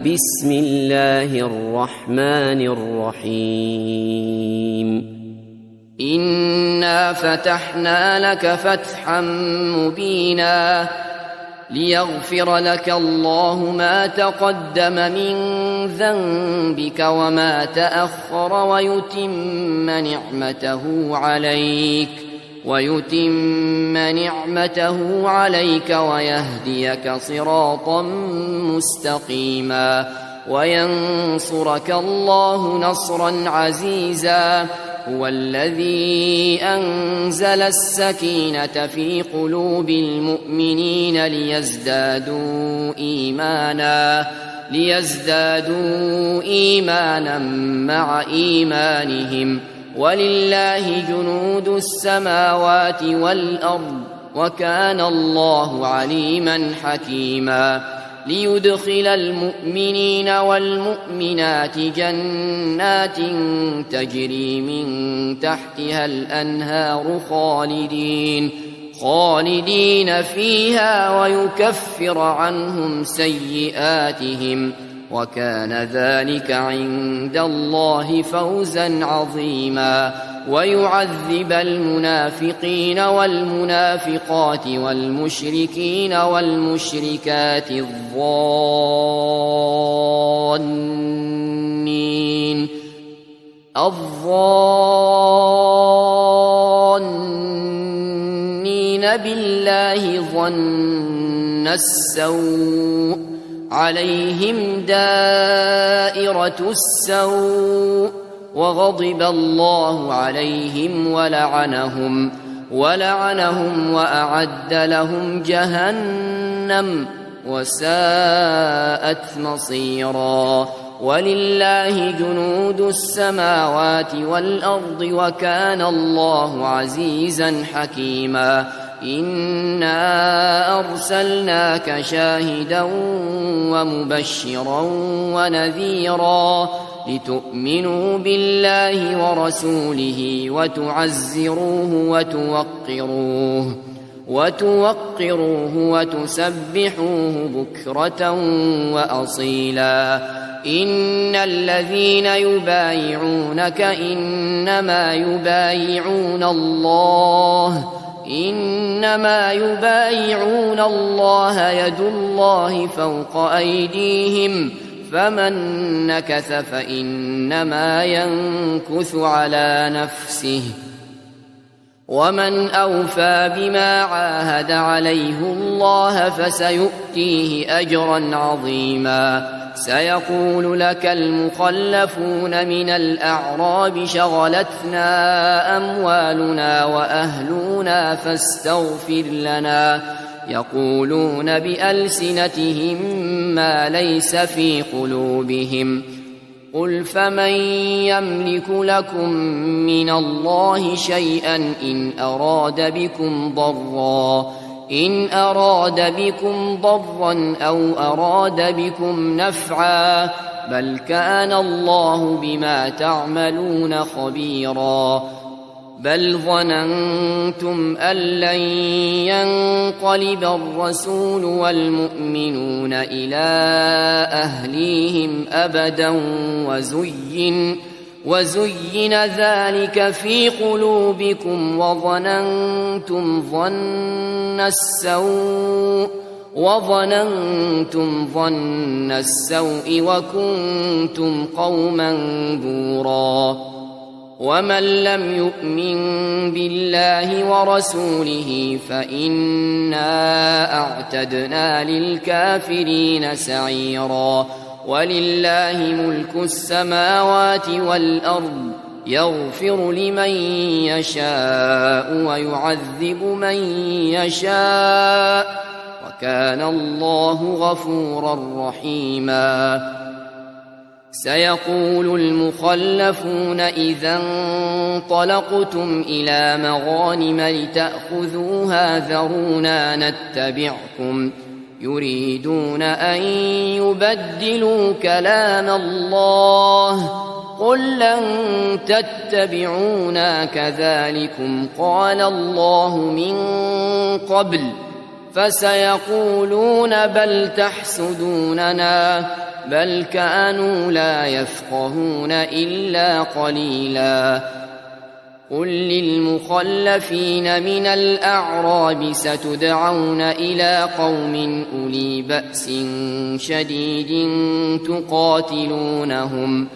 بسم الله الرحمن الرحيم إنا فتحنا لك فتحا مبينا ليغفر لك الله ما تقدم من ذنبك وما تأخر ويتم نعمته عليك ويهديك صراطا مستقيما وينصرك الله نصرا عزيزا هو الذي أنزل السكينة في قلوب المؤمنين ليزدادوا إيمانا مع إيمانهم ولله جنود السماوات والأرض وكان الله عليما حكيما ليدخل المؤمنين والمؤمنات جنات تجري من تحتها الأنهار خالدين فيها ويكفر عنهم سيئاتهم وكان ذلك عند الله فوزا عظيما ويعذب المنافقين والمنافقات والمشركين والمشركات الظانين بالله ظن السوء عليهم دائرة السوء وغضب الله عليهم ولعنهم وأعد لهم جهنم وساءت مصيرا ولله جنود السماوات والأرض وكان الله عزيزا حكيما إنا أرسلناك شاهدا ومبشرا ونذيرا لتؤمنوا بالله ورسوله وتعزروه وتوقروه وتسبحوه بكرة وأصيلا إن الذين يبايعونك إنما يبايعون الله يد الله فوق أيديهم فمن نكث فإنما ينكث على نفسه ومن أوفى بما عاهد عليه الله فسيؤتيه أجرا عظيما سيقول لك المخلفون من الأعراب شغلتنا أموالنا وأهلنا فاستغفر لنا يقولون بألسنتهم ما ليس في قلوبهم قل فمن يملك لكم من الله شيئا إن أراد بكم ضرا أو أراد بكم نفعا بل كان الله بما تعملون خبيرا بل ظننتم أن لن ينقلب الرسول والمؤمنون إلى أهليهم أبدا وزين ذلك في قلوبكم وظننتم ظن السوء وكنتم قوما بورا ومن لم يؤمن بالله ورسوله فإنا أعتدنا للكافرين سعيرا ولله ملك السماوات والأرض يغفر لمن يشاء ويعذب من يشاء وكان الله غفورا رحيما سيقول المخلفون إذا انطلقتم إلى مغانم لتأخذوها ذرونا نتبعكم يريدون أن يبدلوا كلام الله قل لن تتبعونا كذلكم قال الله من قبل فسيقولون بل تحسدوننا بل كانوا لا يفقهون إلا قليلا قل للمخلفين من الأعراب ستدعون إلى قوم أولي بأس شديد تقاتلونهم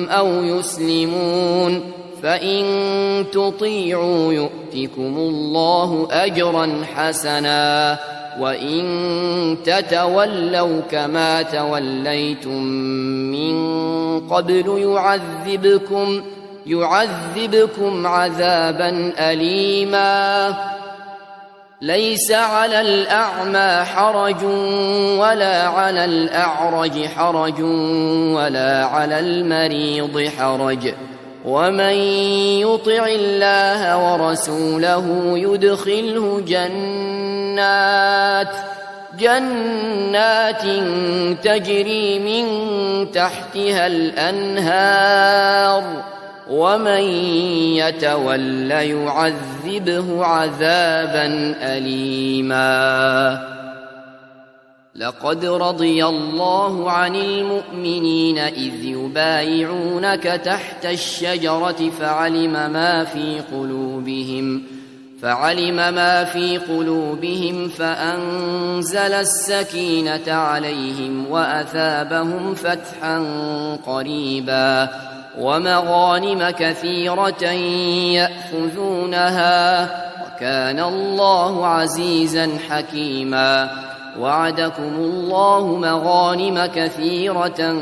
أو يسلمون فإن تطيعوا يؤتكم الله أجرا حسنا وإن تتولوا كما توليتم من قبل يعذبكم عذابا أليما ليس على الأعمى حرج ولا على الأعرج حرج ولا على المريض حرج ومن يطع الله ورسوله يدخله جنات تجري من تحتها الأنهار ومن يتول يعذبه عذابا أليما لقد رضي الله عن المؤمنين إذ يبايعونك تحت الشجرة فعلم ما في قلوبهم فأنزل السكينة عليهم وأثابهم فتحا قريبا ومغانم كثيرة يأخذونها وكان الله عزيزا حكيما وعدكم الله مغانم كثيرة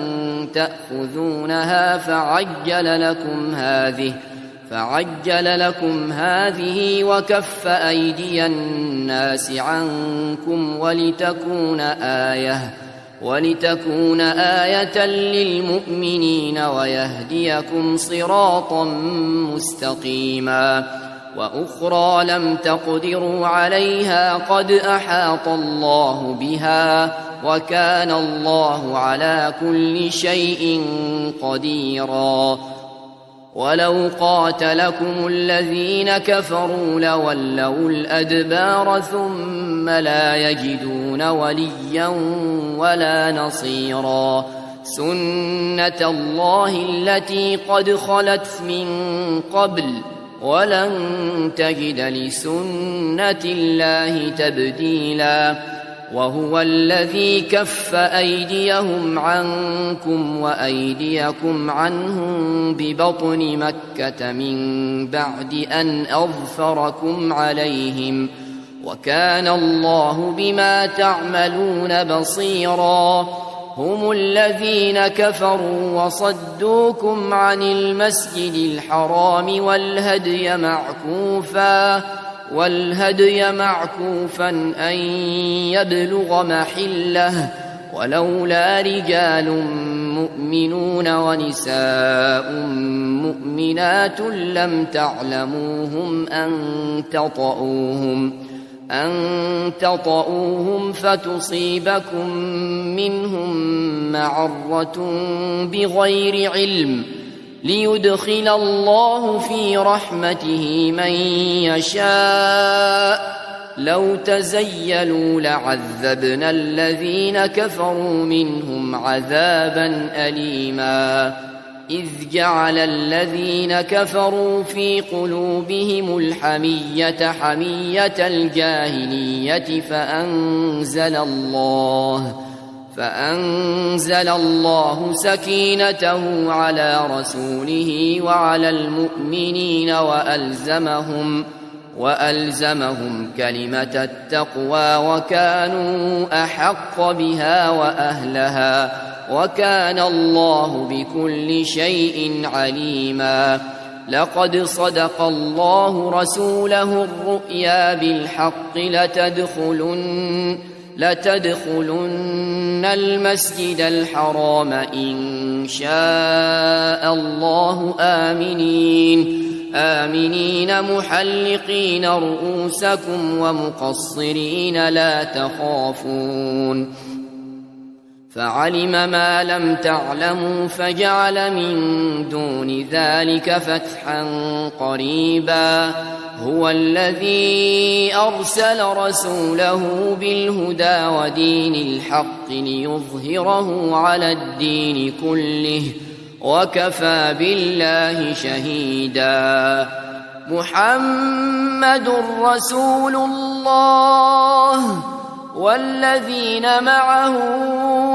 تأخذونها فعجل لكم هذه وكف أيدي الناس عنكم ولتكون آية للمؤمنين ويهديكم صراطا مستقيما وأخرى لم تقدروا عليها قد أحاط الله بها وكان الله على كل شيء قديرا ولو قاتلكم الذين كفروا لولوا الأدبار ثم لا يجدون وليا ولا نصيرا سنة الله التي قد خلت من قبل ولن تجد لسنة الله تبديلا وهو الذي كف أيديهم عنكم وأيديكم عنهم ببطن مكة من بعد أن أظفركم عليهم وكان الله بما تعملون بصيرا هم الذين كفروا وصدوكم عن المسجد الحرام والهدي معكوفا أن يبلغ محله ولولا رجال مؤمنون ونساء مؤمنات لم تعلموهم أن تطؤوهم فتصيبكم منهم معرة بغير علم ليدخل الله في رحمته من يشاء لو تزيلوا لعذبنا الذين كفروا منهم عذابا أليما إذ جعل الذين كفروا في قلوبهم الحمية حمية الجاهلية فأنزل الله سكينته على رسوله وعلى المؤمنين وألزمهم كلمة التقوى وكانوا أحق بها وأهلها وكان الله بكل شيء عليما لقد صدق الله رسوله الرؤيا بالحق لتدخلن المسجد الحرام إن شاء الله آمنين محلقين رؤوسكم ومقصرين لا تخافون فعلم ما لم تعلموا فجعل من دون ذلك فتحا قريبا هو الذي أرسل رسوله بالهدى ودين الحق ليظهره على الدين كله وكفى بالله شهيدا محمد رسول الله والذين معه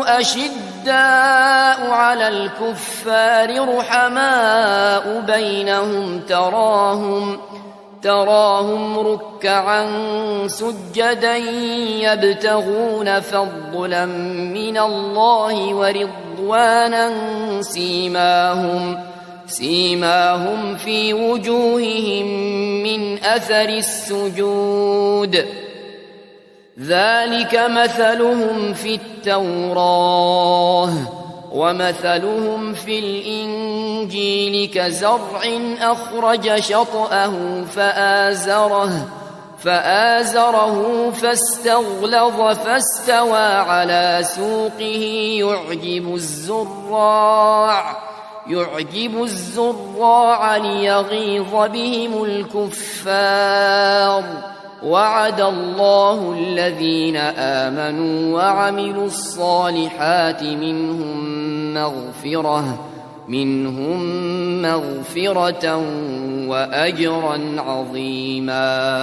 أشداء على الكفار رحماء بينهم تراهم ركعا سجدا يبتغون فضلا من الله ورضوانا سيماهم في وجوههم من أثر السجود ذلك مثلهم في التوراة ومثلهم في الإنجيل كزرع أخرج شطأه فآزره فاستغلظ فاستوى على سوقه يعجب الزراع ليغيظ بهم الكفار وعد الله الذين آمنوا وعملوا الصالحات منهم مغفرة وأجرا عظيما.